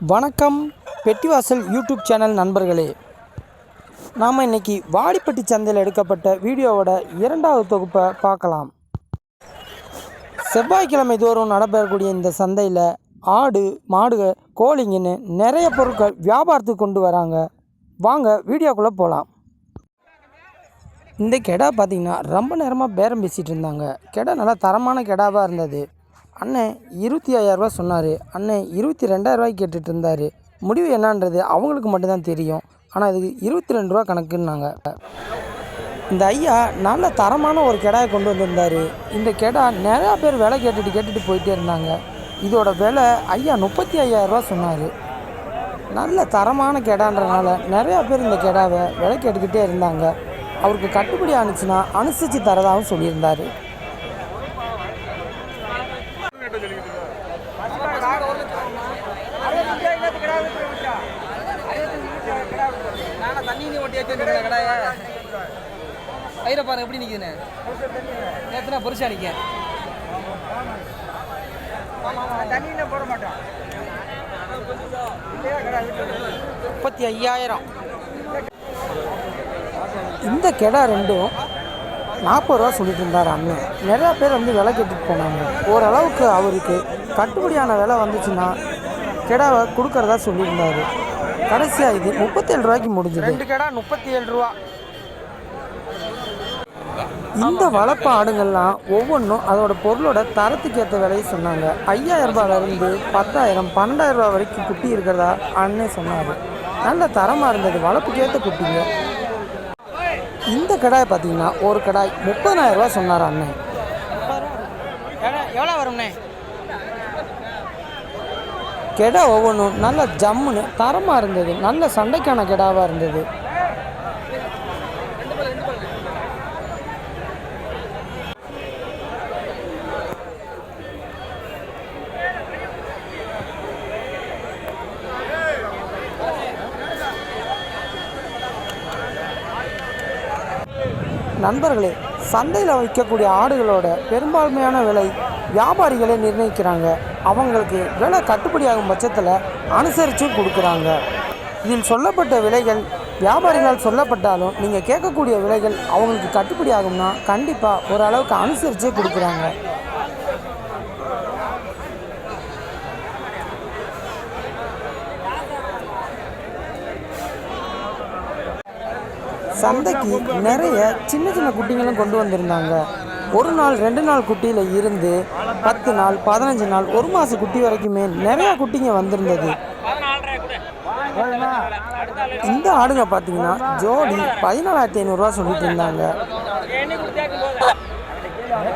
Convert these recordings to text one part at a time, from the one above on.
வணக்கம் பெட்டிவாசல் YouTube channel நண்பர்களே, நாம் இன்றைக்கி வாடிப்பட்டி சந்தையில் எடுக்கப்பட்ட வீடியோவோட இரண்டாவது தொகுப்பை பார்க்கலாம். செவ்வாய்க்கிழமை தோறும் நடைபெறக்கூடிய இந்த சந்தையில் ஆடு, மாடு, கோழிங்கன்னு நிறைய பொருட்கள் வியாபாரத்துக்கு கொண்டு வராங்க. வாங்க வீடியோக்குள்ளே போகலாம். இந்த கெடா பார்த்திங்கன்னா ரொம்ப நேரமாக பேரம் பேசிகிட்டு இருந்தாங்க. கெடா நல்லா தரமான கெடாவாக இருந்தது. அண்ணன் 25,000 ரூபா சொன்னார். அண்ணன் 22,000 ரூபாய்க்கு கேட்டுட்டு இருந்தார். முடிவு என்னன்றது அவங்களுக்கு மட்டும்தான் தெரியும். ஆனால் இதுக்கு 22 ரூபா கணக்குன்னாங்க. இந்த ஐயா நல்ல தரமான ஒரு கெடாயை கொண்டு வந்திருந்தார். இந்த கெடா நிறையா பேர் விலை கேட்டுட்டு போயிட்டே இருந்தாங்க. இதோட விலை ஐயா 35,000 ரூபா சொன்னார். நல்ல தரமான கெடான்றனால நிறையா பேர் இந்த கெடாவை விலை கேட்டுக்கிட்டே இருந்தாங்க. அவருக்கு கட்டுப்படி ஆணுச்சுன்னா அனுசரித்து தரதாகவும் சொல்லியிருந்தார். கயிறை பாருங்க எப்படி நிற்குதுன்னு. நேற்றுனா பொரிசா நிற்க போட மாட்டோம். 35,000. இந்த கெடா ரெண்டும் 40 ரூபா சொல்லிட்டு இருந்தார் அண்ணன். நிறையா பேர் வந்து விலை கேட்டுட்டு போனாங்க. ஓரளவுக்கு அவருக்கு கட்டுப்படியான விலை வந்துச்சுன்னா கெடாவை கொடுக்கறதா சொல்லியிருந்தார். கடைசியாக இது 37 ரூபாய்க்கு முடிஞ்சது. 2 கெடா 37 ரூபா. இந்த வளர்ப்பு ஆடுங்கள்லாம் ஒவ்வொன்றும் அதோட பொருளோட தரத்துக்கு ஏற்ற விலையை சொன்னாங்க. 5,000 ரூபாயிலிருந்து 10,000, 12,000 ரூபா வரைக்கும் குட்டி இருக்கிறதா அண்ணன் சொன்னார். நல்ல தரமாக இருந்தது, வளர்ப்புக்கேற்ற குட்டிங்க. இந்த கடாயை பார்த்தீங்கன்னா ஒரு கடாய் 30,000 ரூபா சொன்னார் அண்ணன். எவ்வளோ வரும்ண்ணே? கெடா ஒவ்வொன்றும் நல்ல ஜம்முன்னு தரமாக இருந்தது. நல்ல சண்டைக்கான கெடாவாக இருந்தது. நண்பர்களே, சந்தையில் விற்கக்கூடிய ஆடுகளோட பெரும்பான்மையான விலை வியாபாரிகளே நிர்ணயிக்கிறாங்க. அவங்களுக்கு விலை கட்டுப்படியாகும் பட்சத்தில் அனுசரித்தும் கொடுக்குறாங்க. இதில் சொல்லப்பட்ட விலைகள் வியாபாரிகளால் சொல்லப்பட்டாலும் நீங்கள் கேட்கக்கூடிய விலைகள் அவங்களுக்கு கட்டுப்படி ஆகும்னா கண்டிப்பாக ஓரளவுக்கு அனுசரித்தே கொடுக்குறாங்க. சந்தைக்கு நிறைய சின்ன சின்ன குட்டிங்களும் கொண்டு வந்திருந்தாங்க. 1 நாள் 2 நாள் குட்டியில் இருந்து 10 நாள் 15 நாள் 1 மாத குட்டி வரைக்குமே நிறையா குட்டிங்க வந்திருந்தது. இந்த ஆடுங்க பார்த்தீங்கன்னா ஜோடி 14,500 ரூபா சொல்லிட்டு இருந்தாங்க.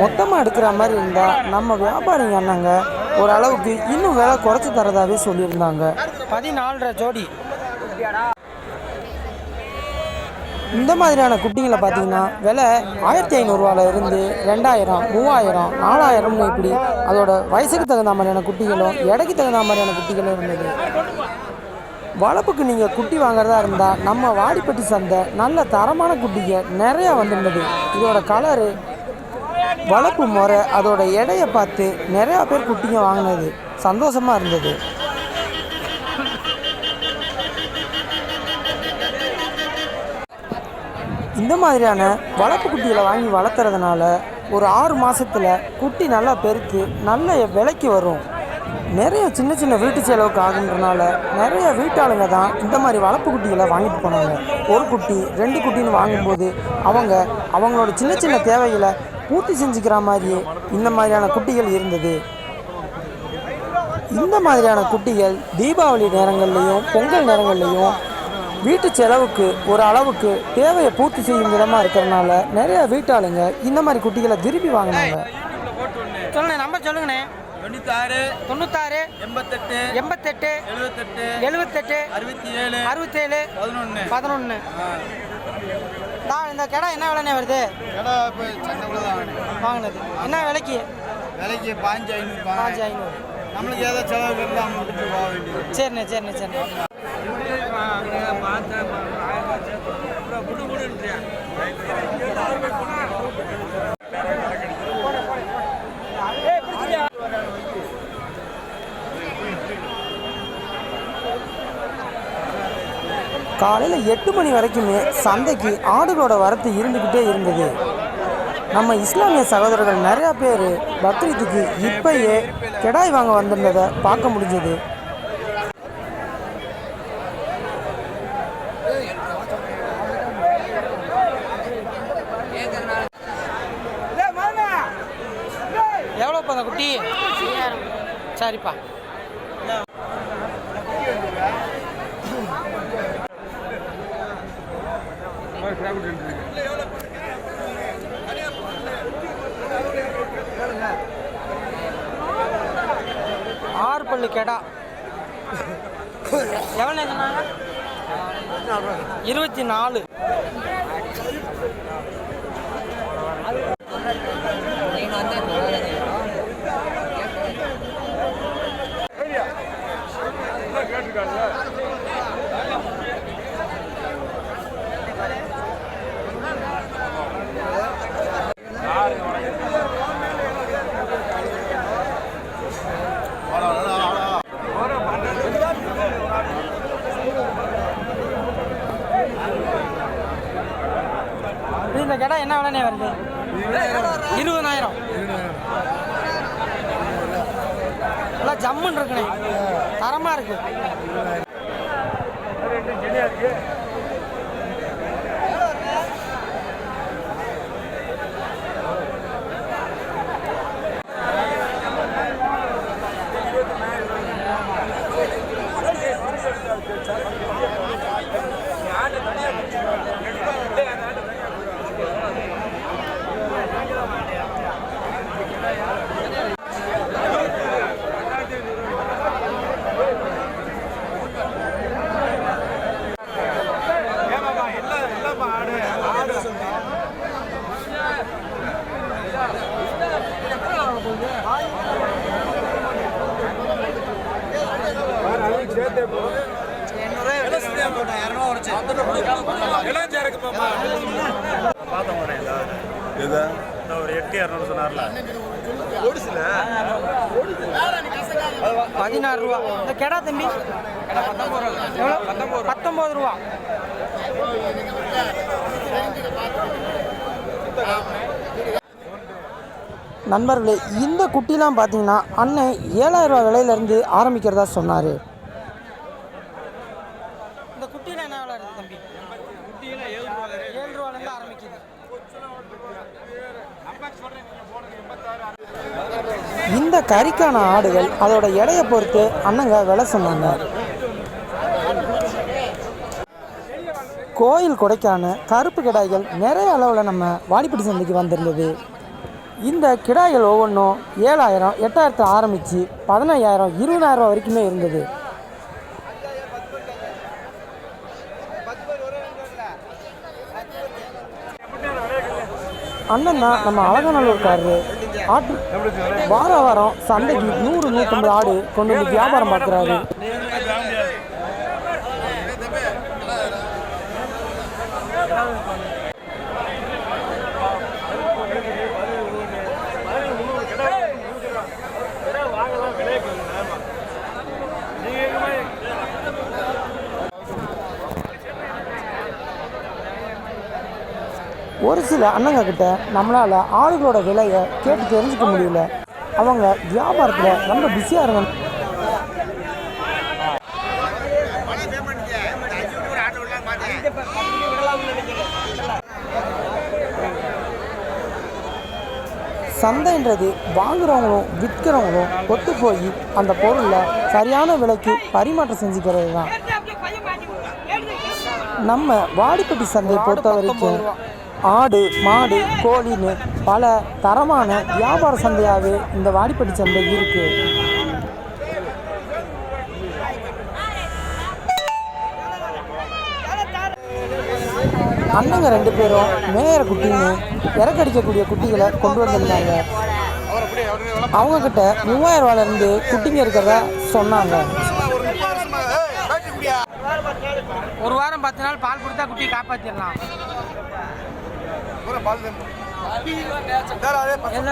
மொத்தமாக எடுக்கிற மாதிரி இருந்தால் நம்ம வியாபாரிங்க அண்ணாங்க ஓரளவுக்கு இன்னும் விலை குறைச்சி தரதாகவே சொல்லியிருந்தாங்க. 14,500 ஜோடி. இந்த மாதிரியான குட்டிங்களை பார்த்தீங்கன்னா விலை 1,500 ரூபாயிலிருந்து 2,000, 3,000, 4,000 இப்படி அதோட வயசுக்கு தகுந்த மாதிரியான குட்டிகளும் எடைக்கு தகுந்த மாதிரியான குட்டிகளும் இருந்தது. வளர்ப்புக்கு நீங்கள் குட்டி வாங்குறதா இருந்தால் நம்ம வாடிப்பட்டி சந்தை நல்ல தரமான குட்டிங்க நிறையா வந்துருந்தது. இதோட கலரு, வளர்ப்பு முறை, அதோட எடையை பார்த்து நிறையா பேர் குட்டிங்க வாங்கினது சந்தோஷமாக இருந்தது. இந்த மாதிரியான வளர்ப்பு குட்டிகளை வாங்கி வளர்த்துறதுனால ஒரு 6 மாதத்தில் குட்டி நல்லா பெருத்து நல்ல விலைக்கு வரும். நிறைய சின்ன சின்ன வீட்டு செலவுக்கு ஆகுன்றனால நிறைய வீட்டாளுங்க தான் இந்த மாதிரி வளர்ப்பு குட்டிகளை வாங்கிட்டு போனாங்க. ஒரு குட்டி 2 குட்டின்னு வாங்கும்போது அவங்களோட சின்ன சின்ன தேவைகளை பூர்த்தி செஞ்சுக்கிற மாதிரியே இந்த மாதிரியான குட்டிகள் இருந்தது. இந்த மாதிரியான குட்டிகள் தீபாவளி நேரங்கள்லேயும் பொங்கல் நேரங்கள்லேயும் வீட்டு செலவுக்கு ஒரு அளவுக்கு தேவையை பூர்த்தி செய்யும் விதமாக இருக்கிறதுனால நிறைய வீட்டாளுங்க இந்த மாதிரி குட்டிகளை விரும்பி வாங்கினாங்க. சொல்லுண்ணே, நம்பர் சொல்லுங்கண்ணே. 96 98 88 78 67 67 11. இந்த கடை என்ன விலைண்ணே வருது? வாங்கினது என்ன விலைக்கு? 5,500. நம்மளுக்கு ஏதோ செலவு இருந்தால் முடிச்சு போக வேண்டியது. சரிண்ணே. காலையில் 8 மணி வரைக்குமே சந்தைக்கு ஆடுகளோட வரத்து இருந்துக்கிட்டே இருந்தது. நம்ம இஸ்லாமிய சகோதரர்கள் நிறையா பேர் பக்ரீத்துக்கு இப்பயே கெடாய் வாங்க வந்திருந்ததை பார்க்க முடிஞ்சது. எவ்வளோப்பா அந்த குட்டி? சரிப்பா. ஆறு பல்லு கெடா எவ்வளோ சொன்னாங்க? 24. இந்த கடை என்ன விலைனே வருது? 20,000. நல்லா ஜம்முன்னு இருக்குண்ணே, தரமாக இருக்கு. ஒரு 8,200 சொன்னார்ல, 16 ரூபா. இந்த கெடா தம்பி 19 ரூபா. நண்பர்களே, இந்த குட்டிலாம் பார்த்தீங்கன்னா அண்ணன் 7,000 ரூபா விலையிலேருந்து ஆரம்பிக்கிறதா சொன்னார். இந்த குட்டியில் என்ன விலை இருக்குது தம்பி? குட்டியில் 7 ரூபாலேருந்து ஆரம்பிக்குது. இந்த கறிக்கான ஆடுகள் அதோட எடையை பொறுத்து அண்ணங்க விலை சொன்னாங்க. கோயில் கொடைக்கான கருப்பு கிடாய்கள் நிறைய அளவில் நம்ம வாடிப்பட்டி சந்தைக்கு வந்திருந்தது. இந்த கிடாய்கள் ஒவ்வொன்றும் 7,000, 8,000 ஆரம்பித்து 15,000, 20,000 ரூபா வரைக்குமே இருந்தது. அண்ணன் தான் நம்ம அழகானூர்காரரு. ஆட்டு வார வாரம் சந்தைக்கு 100, 150 ஆடு கொண்டு வந்து வியாபாரம் பார்க்குறாரு. ஒரு சில அண்ணங்க கிட்ட நம்மளால் ஆடுகளோட விலையை கேட்டு தெரிஞ்சுக்க முடியல. அவங்க வியாபாரத்தில் ரொம்ப பிஸியாக இருந்தாங்க. சந்தைன்றது வாங்குறவங்களும் விற்கிறவங்களும் ஒத்து போய் அந்த பொருளை சரியான விலைக்கு பரிமாற்றம் செஞ்சுக்கிறது தான். நம்ம வாடிப்பட்டி சந்தையை பொறுத்த வரைக்கும் ஆடு, மாடு, கோழின்னு பல தரமான வியாபார சந்தையாகவே இந்த வாடிப்பட்டி சந்தை இருக்குது. அண்ணங்க 2 பேரும் மேயற குட்டின்னு இறக்கடிக்கக்கூடிய குட்டிகளை கொண்டு வந்திருந்தாங்க. அவங்கக்கிட்ட 3,000 ரூபாயிலேருந்து குட்டிங்க இருக்கிறத சொன்னாங்க. ஒரு வாரம் 10 நாள் பால் கொடுத்தா குட்டி காப்பாற்றிடலாம்.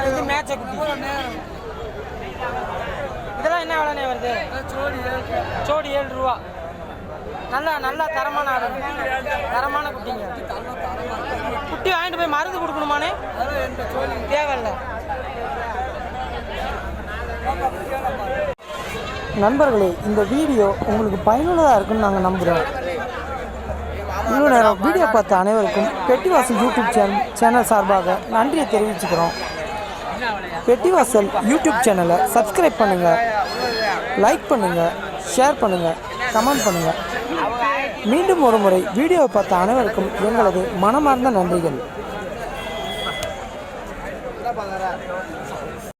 இது மேட்ச குட்டி. இதெல்லாம் என்ன விலைனே வருது? ஜோடி 7 ரூபா. நல்லா தரமான ஆடு, தரமான குட்டிங்க. குட்டி வாங்கிட்டு போய் மருந்து கொடுக்கணுமானே? தேவையில்ல. நண்பர்களே, இந்த வீடியோ உங்களுக்கு பயனுள்ளதாக இருக்குன்னு நாங்கள் நம்புகிறோம். இவ்வளோ நேரம் வீடியோ பார்த்த அனைவருக்கும் பெட்டிவாசல் யூடியூப் சேனல் சார்பாக நன்றியை தெரிவிச்சுக்கிறோம். பெட்டிவாசல் யூடியூப் சேனலை சப்ஸ்கிரைப் பண்ணுங்கள், லைக் பண்ணுங்கள், ஷேர் பண்ணுங்கள், கமெண்ட் பண்ணுங்கள். மீண்டும் ஒரு முறை வீடியோவை பார்த்த அனைவருக்கும் எங்களது மனமார்ந்த நன்றிகள்.